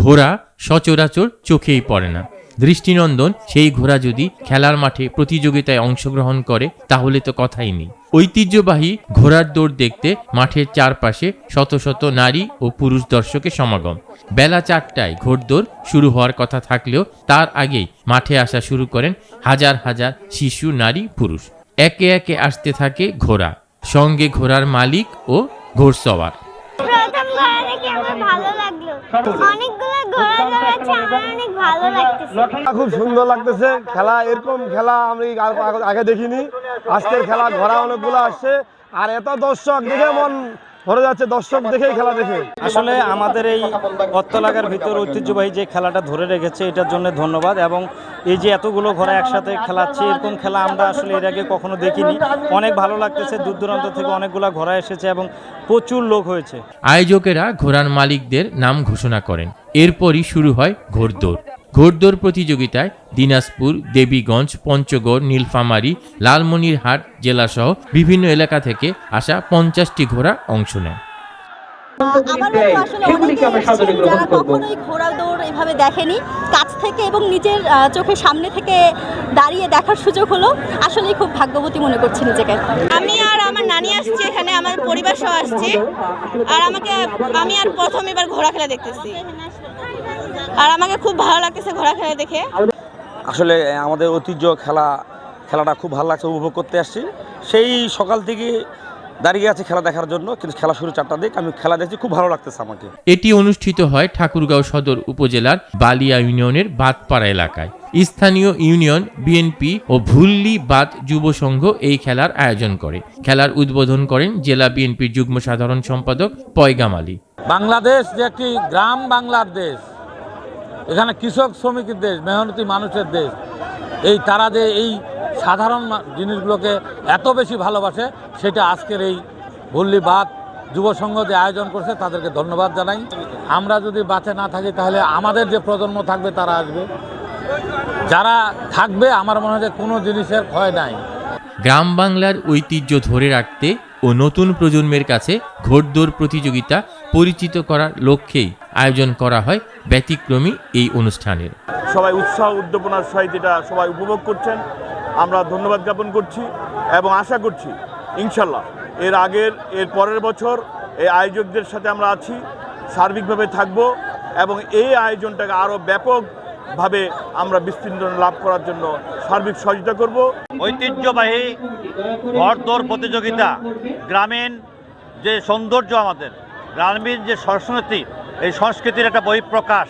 ঘোড়া সচরাচর চোখেই পড়ে না। দৃষ্টিনন্দন সেই ঘোড়া যদি খেলার মাঠে প্রতিযোগিতায় অংশগ্রহণ করে তাহলে তো কথাই নেই। ঐতিহ্যবাহী ঘোড়ার দৌড় দেখতে মাঠের চারপাশে শত শত নারী ও পুরুষ দর্শকের সমাগম। বেলা 4টায় ঘোড়দৌড় শুরু হওয়ার কথা থাকলেও তার আগেই মাঠে আসা শুরু করেন হাজার হাজার শিশু, নারী, পুরুষ। একে একে আসতে থাকে ঘোড়া, সঙ্গে ঘোড়ার মালিক ও ঘোড়সওয়ার। খুব সুন্দর লাগতেছে খেলা, এরকম খেলা আমি আগে দেখিনি। আজকের খেলা ঘোড়া অনেকগুলো আসছে, আর এত দর্শক দেখে মন ভরে যাচ্ছে, দর্শক দেখে খেলা দেখে। আসলে আমাদের এই অত্তলাগার ভিতর ঐতিহ্যবাহী যে খেলাটা ধরে রেখেছে এটার জন্য ধন্যবাদ। এবং এই যে এতগুলো ঘোড়া একসাথে খেলাচ্ছে, এরকম খেলা আমরা আসলে এর আগে কখনো দেখিনি। অনেক ভালো লাগতেছে, দূর দূরান্ত থেকে অনেকগুলো ঘোড়া এসেছে এবং প্রচুর লোক হয়েছে। আয়োজকেরা ঘোড়ার মালিকদের নাম ঘোষণা করেন, এরপরই শুরু হয় ঘোড়দৌড়। ঘোড়দৌড় প্রতিযোগিতায় দিনাজপুর, দেবীগঞ্জ, পঞ্চগড়, নীলফামারী, লালমনিরহাট জেলাসহ বিভিন্ন এলাকা থেকে আসা 50টি ঘোড়া অংশ নেয়। যারা কখনোই ঘোড়া দৌড় এভাবে দেখেনি, কাছ থেকে এবং নিজের চোখের সামনে থেকে দাঁড়িয়ে দেখার সুযোগ হলো, আসলেই খুব ভাগ্যবতী মনে করছি নিজেকে। আমি আর আমার নানি আসছি এখানে, আমার পরিবার সহ আসছি, আর আমি আর প্রথম এবার ঘোড়া খেলা দেখতেছি, আর আমাকে খুব ভালো লাগতেছে ঘোড়া খেলা দেখে। আসলে আমাদের ঐতিহ্য খেলাটা খুব ভালো লাগছে, উপভোগ করতে আসছি। সেই সকাল থেকে দাঁড়িয়ে আছে খেলা দেখার জন্য, কিন্তু খেলা শুরু 4টার দিকে। আমি খেলা দেখছি, খুব ভালো লাগতেছে আমাকে। এটি অনুষ্ঠিত হয় ঠাকুরগাঁও সদর উপজেলার বালিয়া ইউনিয়নের বাদপাড়া এলাকায়। স্থানীয় ইউনিয়ন বিএনপি ও ভুল্লি বাদ যুব সংঘ এই খেলার আয়োজন করে। খেলার উদ্বোধন করেন জেলা বিএনপির যুগ্ম সাধারণ সম্পাদক পয়গাম আলী। বাংলাদেশ যে একটি গ্রাম বাংলার দেশ, এখানে কৃষক শ্রমিকের দেশ, মেহনতি মানুষের দেশ, তারা যে এই সাধারণ জিনিসগুলোকে এত বেশি ভালোবাসে, সেটা আজকের এই ভুল্লি বাদ যুব সংঘ যে আয়োজন করছে তাদেরকে ধন্যবাদ জানাই। আমরা যদি বাঁচে না থাকি তাহলে আমাদের যে প্রজন্ম থাকবে তারা আসবে, যারা থাকবে আমার মনে হয় কোনো জিনিসের ক্ষয় নাই। গ্রাম বাংলার ঐতিহ্য ধরে রাখতে ও নতুন প্রজন্মের কাছে ঘোড়দৌড় প্রতিযোগিতা পরিচিত করার লক্ষ্যেই আয়োজন করা হয় ব্যতিক্রমী এই অনুষ্ঠানের। সবাই উৎসাহ উদ্দীপনার সহিত এটা সবাই উপভোগ করছেন, আমরা ধন্যবাদ জ্ঞাপন করছি এবং আশা করছি ইনশাল্লাহ এর পরের বছর এই আয়োজকদের সাথে আমরা আছি, সার্বিকভাবে থাকব এবং এই আয়োজনটাকে আরও ব্যাপকভাবে আমরা বিস্তীর্ণ লাভ করার জন্য সার্বিক সহযোগিতা করব। ঐতিহ্যবাহী ঘোড়দৌড় প্রতিযোগিতা গ্রামীণ যে সৌন্দর্য, আমাদের গ্রামীণ যে সংস্কৃতি, এই সংস্কৃতির একটা বহিঃপ্রকাশ।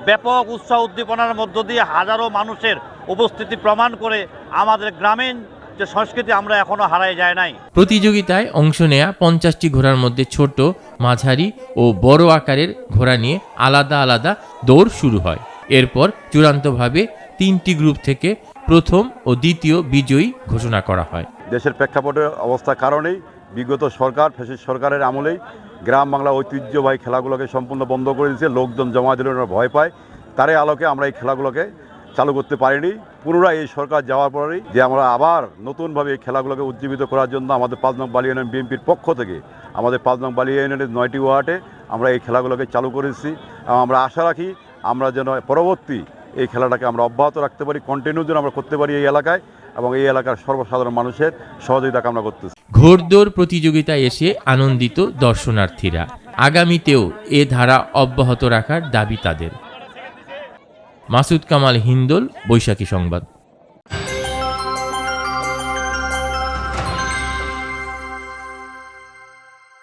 ব্যাপক উৎসাহ উদ্দীপনার মধ্য দিয়ে হাজারো মানুষের উপস্থিতি প্রমাণ করে আমাদের গ্রামীণ যে সংস্কৃতি আমরা এখনো হারাই যায় নাই। প্রতিযোগিতায় অংশ নেয়া 50টি ঘোড়ার মধ্যে ছোট, মাঝারি ও বড় আকারের ঘোড়া নিয়ে আলাদা আলাদা দৌড় শুরু হয়। এরপর চূড়ান্তভাবে 3টি গ্রুপ থেকে প্রথম ও দ্বিতীয় বিজয়ী ঘোষণা করা হয়। দেশের প্রেক্ষাপটের অবস্থার কারণেই বিগত সরকার, ফ্যাসিস্ট সরকারের আমলেই গ্রাম বাংলা ঐতিহ্যবাহী খেলাগুলোকে সম্পূর্ণ বন্ধ করে দিয়েছে। লোকজন জমা দিলে ওরা ভয় পায়, তারই আলোকে আমরা এই খেলাগুলোকে চালু করতে পারিনি। পুনরায় এই সরকার যাওয়ার পরেই যে আমরা আবার নতুনভাবে এই খেলাগুলোকে উজ্জীবিত করার জন্য আমাদের 5 নং বালিয়া ইউনিয়ন বিএনপির পক্ষ থেকে আমাদের 5 নং বালিয়া ইউনিয়নের 9টি ওয়ার্ডে আমরা এই খেলাগুলোকে চালু করেছি। এবং আমরা আশা রাখি আমরা যেন পরবর্তী এই খেলাটাকে আমরা অব্যাহত রাখতে পারি, কন্টিনিউ যেন আমরা করতে পারি এই এলাকায়, এবং এই এলাকার সর্বসাধারণ মানুষের সহযোগিতা কামনা করতেছি। ঘোড়দৌড় প্রতিযোগিতায় এসে আনন্দিত দর্শনার্থীরা। আগামীতেও এ ধারা অব্যাহত রাখার দাবি তাদের। মাসুদ কামাল হিন্দল, বৈশাখী সংবাদ।